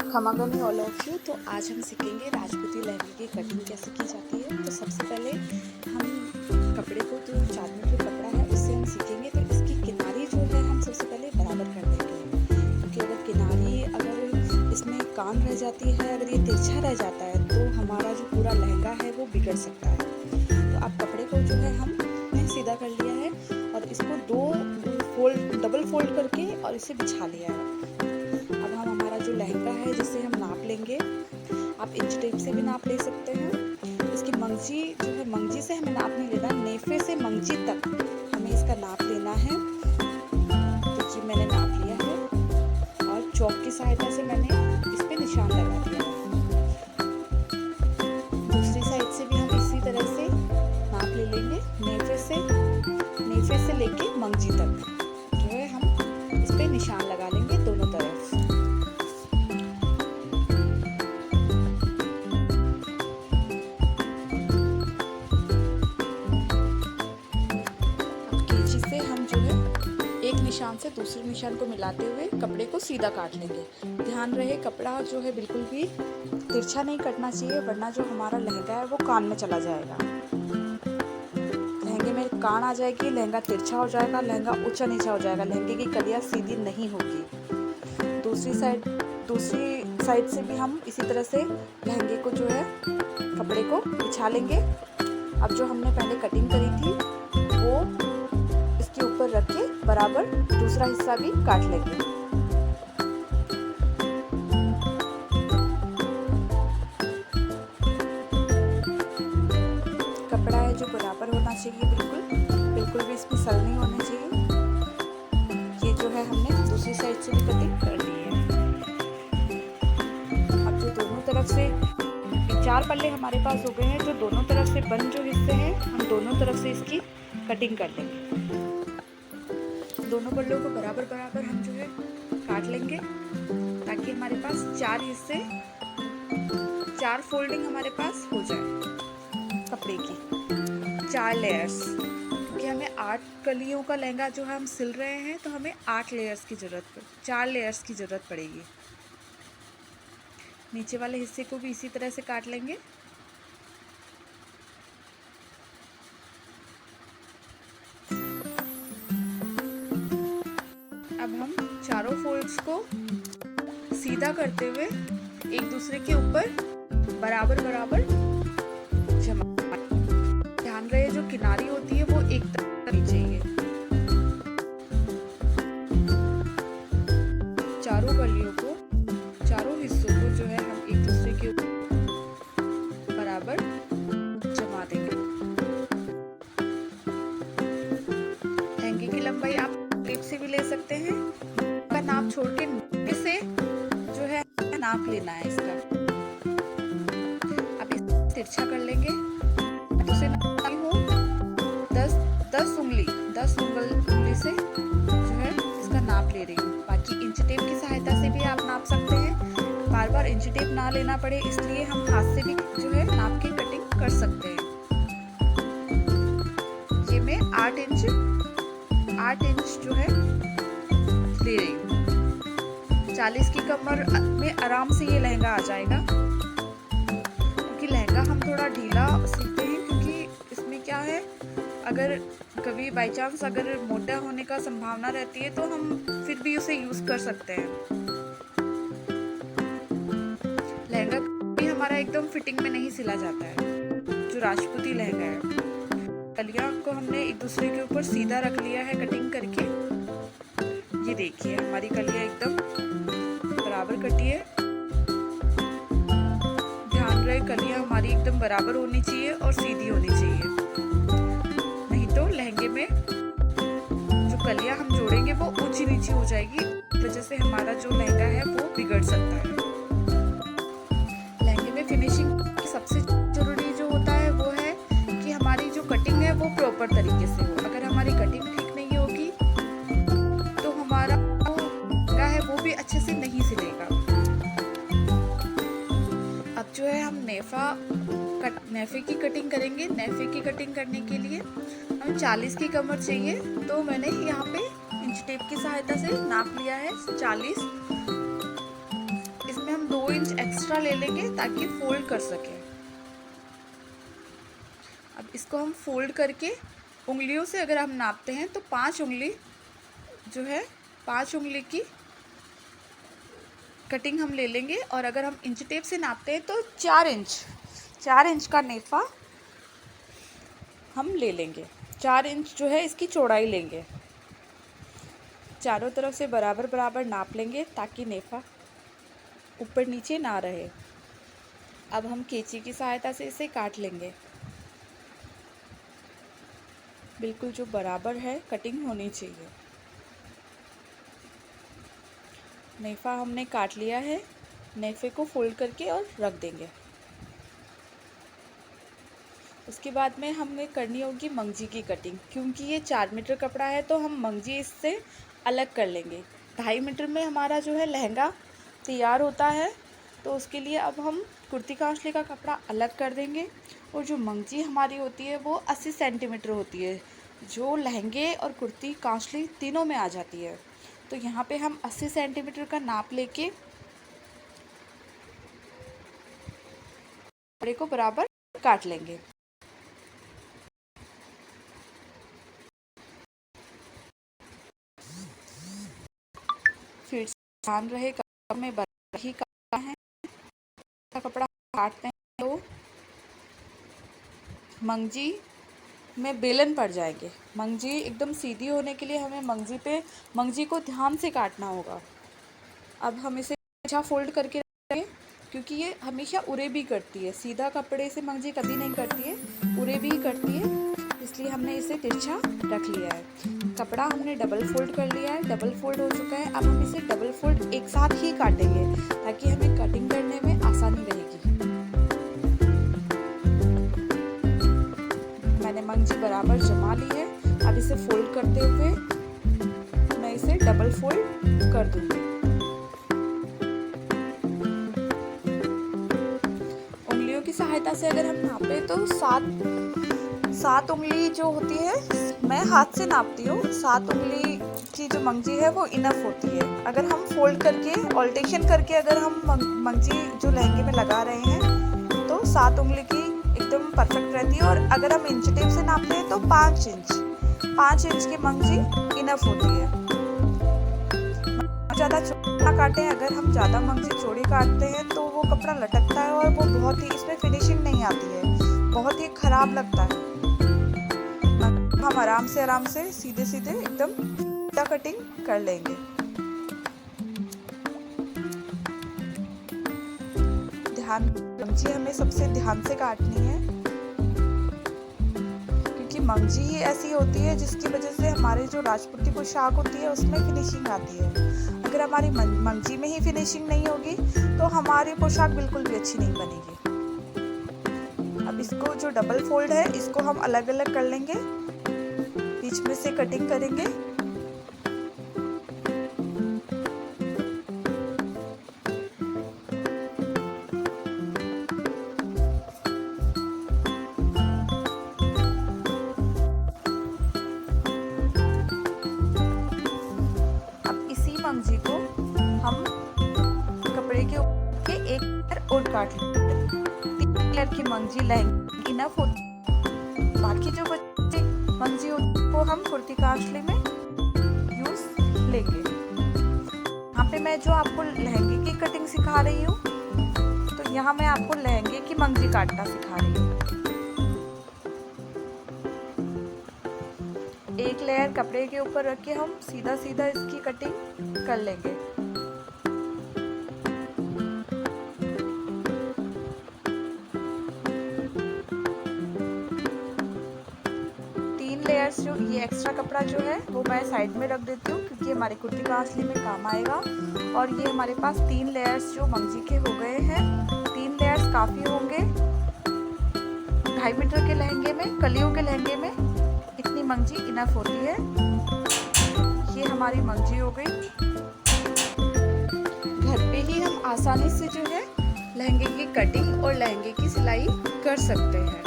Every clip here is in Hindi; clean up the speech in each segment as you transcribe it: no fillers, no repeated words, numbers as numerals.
खमागनी ऑल ऑफ यू। तो आज हम सीखेंगे राजपूती लहंगे की कटिंग कैसे की जाती है। तो सबसे पहले हम कपड़े को जो 4 मीटर कपड़ा है उससे हम सीखेंगे। तो इसकी किनारी जो है हम सबसे पहले बराबर कर देंगे, क्योंकि अगर किनारी अगर इसमें कान रह जाती है, अगर ये तिरछा रह जाता है तो हमारा जो पूरा लहंगा है वो बिगड़ सकता है। तो अब कपड़े को जो है हमने सीधा कर लिया है और इसको डबल फोल्ड करके और इसे बिछा लिया है। अब हम हमारा जो लहंगा है जिसे हम नाप लेंगे, आप इंच टेप से भी नाप ले सकते हैं। इसकी मंगजी जो है, मंगजी से हमें नाप नहीं लेना, नेफे से मंगजी तक हमें इसका नाप लेना है। तो जी मैंने नाप लिया है और चौक की सहायता से मैंने इस पे निशान लगा दिया है। दूसरी साइड से भी हम इसी तरह से नाप ले लेंगे, नेफे से लेके मंगजी तक जो है हम इस पे निशान लगा लेंगे दोनों तरफ। एक निशान से दूसरे निशान को मिलाते हुए कपड़े को सीधा काट लेंगे। ध्यान रहे कपड़ा जो है बिल्कुल भी तिरछा नहीं कटना चाहिए, वरना जो हमारा लहंगा है वो कान में चला जाएगा। लहंगे में कान आ जाएगी, लहंगा तिरछा हो जाएगा, लहंगा ऊंचा नीचा हो जाएगा, लहंगे की कलियां सीधी नहीं होगी। दूसरी साइड से भी हम इसी तरह से लहंगे को जो है कपड़े को बिछा लेंगे। अब जो हमने पहले कटिंग करी थी वो इसके ऊपर रख के बराबर दूसरा हिस्सा भी काट लेंगे। कपड़ा है जो बराबर होना चाहिए, बिल्कुल भी इसमें सल नहीं होने चाहिए। ये जो है हमने दूसरी साइड से भी कटिंग कर ली है। अब जो दोनों तरफ से 4 पल्ले हमारे पास हो गए हैं, जो दोनों तरफ से बंद जो हिस्से हैं हम दोनों तरफ से इसकी कटिंग कर लेंगे। दोनों पल्लों को बराबर हम जो है काट लेंगे, ताकि हमारे पास 4 हिस्से 4 फोल्डिंग हमारे पास हो जाए कपड़े की, 4 लेयर्स। क्योंकि हमें 8 कलियों का लहंगा जो है हम सिल रहे हैं, तो हमें 8 लेयर्स की जरूरत 4 लेयर्स की जरूरत पड़ेगी। नीचे वाले हिस्से को भी इसी तरह से काट लेंगे। अब हम चारों फोल्ड्स को सीधा करते हुए एक दूसरे के ऊपर बराबर जमा। ध्यान रहे जो किनारी होती है वो एक तरफ होनी चाहिए। चारों कलियों को, चारों हिस्सों को जो है हम एक दूसरे के ऊपर बराबर जमा देंगे। लहंगे की लंबाई आप टेप से भी ले सकते हैं, का नाप छोड़ के नीचे से जो है नाप लेना है इसका। अब इसे तिरछा कर लेंगे। उसे नापी हो 10 उंगली से जो है इसका नाप ले रही हूँ। बाकी इंच टेप की सहायता से भी आप नाप सकते हैं। बार इंच टेप ना लेना पड़े इसलिए हम हाथ से भी जो है नाप के कटिंग कर सकते हैं। ये मैं 8 इंच जो है ले रही हूँ। 40 की कमर में आराम से ये लहंगा आ जाएगा। क्योंकि लहंगा हम थोड़ा ढीला सीखते हैं, क्योंकि इसमें क्या है, अगर कभी बाई चांस अगर मोटा होने का संभावना रहती है तो हम फिर भी उसे यूज कर सकते हैं। लहंगा भी हमारा एकदम फिटिंग में नहीं सिला जाता है। जो राजपूती लहंगा है, कलियां को हमने एक दूसरे के ऊपर सीधा रख लिया है कटिंग करके। ये देखिए हमारी कलियां एकदम बराबर कटी है। ध्यान रहे कलियां हमारी एकदम बराबर होनी चाहिए और सीधी होनी चाहिए, नहीं तो लहंगे में जो कलियां हम जोड़ेंगे वो ऊंची नीची हो जाएगी, वजह से हमारा जो लहंगा है वो बिगड़ सकता है। लहंगे में फिनिशिंग सबसे जरूरी जो होता है वो है कि हमारी जो कटिंग है वो प्रॉपर तरीके से हो। अगर हमारी कटिंग ठीक नहीं होगी तो हमारा लहंगा है वो भी अच्छे से नहीं सिलेगा। अब जो है हम नेफे की कटिंग करेंगे। नेफे की कटिंग करने के लिए हमें 40 की कमर चाहिए, तो मैंने यहाँ पे इंच टेप की सहायता से नाप लिया है 40। इसमें हम 2 एक्स्ट्रा ले लेंगे ताकि फोल्ड कर सकें। अब इसको हम फोल्ड करके उंगलियों से अगर हम नापते हैं तो 5 उंगली जो है 5 उंगली की कटिंग हम ले लेंगे। और अगर हम इंच टेप से नापते हैं तो 4 इंच का नेफा हम ले लेंगे। 4 इंच जो है इसकी चौड़ाई लेंगे। चारों तरफ से बराबर बराबर नाप लेंगे ताकि नेफा ऊपर नीचे ना रहे। अब हम कैंची की सहायता से इसे काट लेंगे। बिल्कुल जो बराबर है कटिंग होनी चाहिए। नेफा हमने काट लिया है। नेफे को फोल्ड करके और रख देंगे। उसके बाद में हमें करनी होगी मंगजी की कटिंग। क्योंकि ये 4 मीटर कपड़ा है तो हम मंगजी इससे अलग कर लेंगे। 2.5 मीटर में हमारा जो है लहंगा तैयार होता है, तो उसके लिए अब हम कुर्ती कांसले का कपड़ा अलग कर देंगे। और जो मंगजी हमारी होती है वो 80 सेंटीमीटर होती है, जो लहंगे और कुर्ती कांसली तीनों में आ जाती है। तो यहाँ पे हम 80 सेंटीमीटर का नाप लेके कपड़े को बराबर काट लेंगे। फिर ध्यान रहे कपड़े में बराबर ही काटना है। कपड़ा काटते हैं तो मंगजी में बेलन पड़ जाएंगे। मंगजी एकदम सीधी होने के लिए हमें मंगजी को ध्यान से काटना होगा। अब हम इसे अच्छा फोल्ड करके रखेंगे क्योंकि ये हमेशा उरे भी करती है। सीधा कपड़े से मंगजी कभी नहीं करती है, उरे भी करती है, इसलिए हमने इसे तिरछा रख लिया है। कपड़ा हमने डबल फोल्ड कर लिया है। डबल फोल्ड हो चुका है। अब हम इसे डबल फोल्ड एक साथ ही काटेंगे ताकि हमें कटिंग करने में आसानी रहेगी। मैंने मंगजी बराबर जमा ली है। अब इसे फोल्ड करते हुए मैं इसे डबल फोल्ड कर दूंगी। उंगलियों की सहायता से अगर हम नापे तो 7 उंगली जो होती है, मैं हाथ से नापती हूँ। 7 उंगली की जो मंगजी है वो इनफ होती है। अगर हम फोल्ड करके ऑल्टेशन करके अगर हम मंगजी जो लहंगे में लगा रहे हैं तो 7 उंगली की एकदम परफेक्ट रहती है। और अगर हम इंच टेप से नापते हैं तो 5 इंच की मंगजी इनफ होती है। ज़्यादा चौड़ा काटें। अगर हम ज़्यादा मंगजी चौड़ी काटते हैं तो वो कपड़ा लटकता है और वो बहुत ही इसमें फिनिशिंग नहीं आती है, बहुत ही खराब लगता है। हम आराम से सीधे एकदम सीधा कटिंग कर लेंगे। मंगजी हमें सबसे ध्यान से काटनी है क्योंकि मंगजी ही ऐसी होती है जिसकी वजह से हमारे जो राजपूती पोशाक होती है उसमें फिनिशिंग आती है। अगर हमारी मंगजी में ही फिनिशिंग नहीं होगी तो हमारी पोशाक बिल्कुल भी अच्छी नहीं बनेगी। अब इसको जो डबल फोल्ड है इसको हम अलग अलग कर लेंगे, बीच में से कटिंग करेंगे। मंगजी को हम कपड़े के ऊपर एक लेयर और काट लेंगे। 3 लेयर की मंगजी लहंगे इनफ होती। बाकी जो बची मंगजी को हम कुर्ती कांसले में यूज लेंगे। यहाँ पे मैं जो आपको लहंगे की कटिंग सिखा रही हूँ तो यहाँ मैं आपको लहंगे की मंगजी काटना सिखा रही हूँ। एक लेयर कपड़े के ऊपर रख के हम सीधा इसकी कटिंग कर लेंगे। तीन लेयर्स जो ये एक्स्ट्रा कपड़ा जो है वो मैं साइड में रख देती हूँ क्योंकि हमारी कुर्ती कांसली में काम आएगा। और ये हमारे पास 3 लेयर्स जो मंगजी के हो गए हैं। 3 लेयर्स काफ़ी होंगे 2.5 मीटर के लहंगे में। कलियों के लहंगे में इतनी मंगजी इनफ होती है। ये हमारी मंगजी हो गई। घर पे ही हम आसानी से जो है लहंगे की कटिंग और लहंगे की सिलाई कर सकते हैं।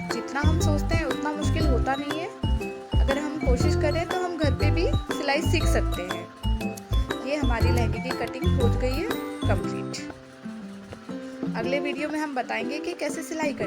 जितना हम सोचते हैं उतना मुश्किल होता नहीं है। अगर हम कोशिश करें तो हम घर पे भी सिलाई सीख सकते हैं। ये हमारी लहंगे की कटिंग हो गई है। कंप्लीट। अगले वीडियो में हम बताएंगे कि कैसे सिलाई कर